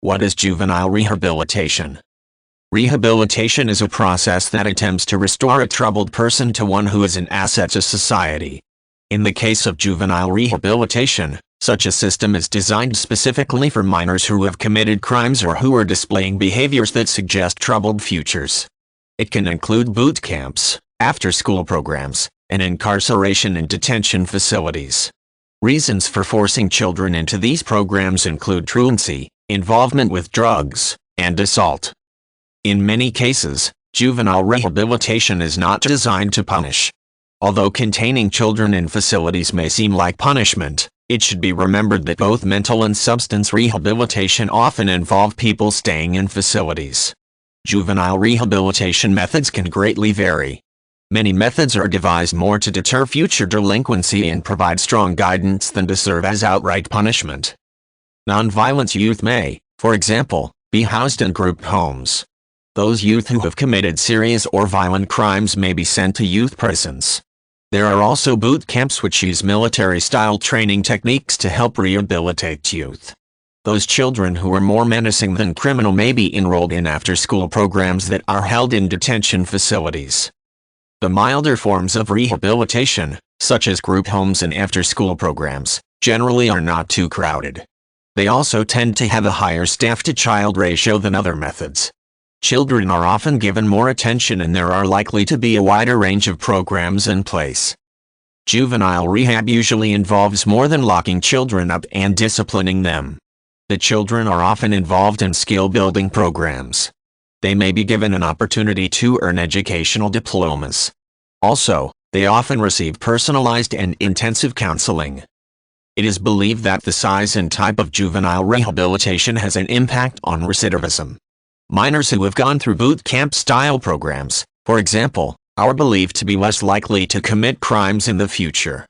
What is juvenile rehabilitation? Rehabilitation is a process that attempts to restore a troubled person to one who is an asset to society. In the case of juvenile rehabilitation, such a system is designed specifically for minors who have committed crimes or who are displaying behaviors that suggest troubled futures. It can include boot camps, after-school programs, and incarceration in detention facilities. Reasons for forcing children into these programs include truancy, involvement with drugs, and assault. In many cases, juvenile rehabilitation is not designed to punish. Although containing children in facilities may seem like punishment, it should be remembered that both mental and substance rehabilitation often involve people staying in facilities. Juvenile rehabilitation methods can greatly vary. Many methods are devised more to deter future delinquency and provide strong guidance than to serve as outright punishment. Nonviolent youth may, for example, be housed in group homes. Those youth who have committed serious or violent crimes may be sent to youth prisons. There are also boot camps which use military-style training techniques to help rehabilitate youth. Those children who are more menacing than criminal may be enrolled in after-school programs that are held in detention facilities. The milder forms of rehabilitation, such as group homes and after-school programs, generally are not too crowded. They also tend to have a higher staff-to-child ratio than other methods. Children are often given more attention and there are likely to be a wider range of programs in place. Juvenile rehab usually involves more than locking children up and disciplining them. The children are often involved in skill-building programs. They may be given an opportunity to earn educational diplomas. Also, they often receive personalized and intensive counseling. It is believed that the size and type of juvenile rehabilitation has an impact on recidivism. Minors who have gone through boot camp-style programs, for example, are believed to be less likely to commit crimes in the future.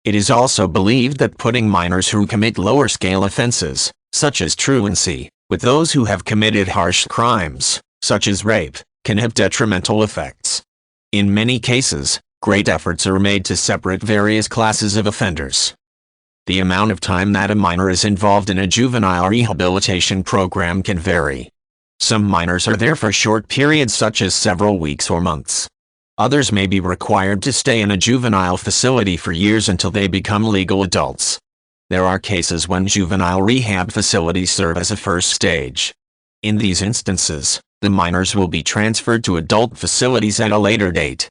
It is also believed that putting minors who commit lower-scale offenses, such as truancy, with those who have committed harsh crimes, such as rape, can have detrimental effects. In many cases, great efforts are made to separate various classes of offenders. The amount of time that a minor is involved in a juvenile rehabilitation program can vary. Some minors are there for short periods such as several weeks or months. Others may be required to stay in a juvenile facility for years until they become legal adults. There are cases when juvenile rehab facilities serve as a first stage. In these instances, the minors will be transferred to adult facilities at a later date.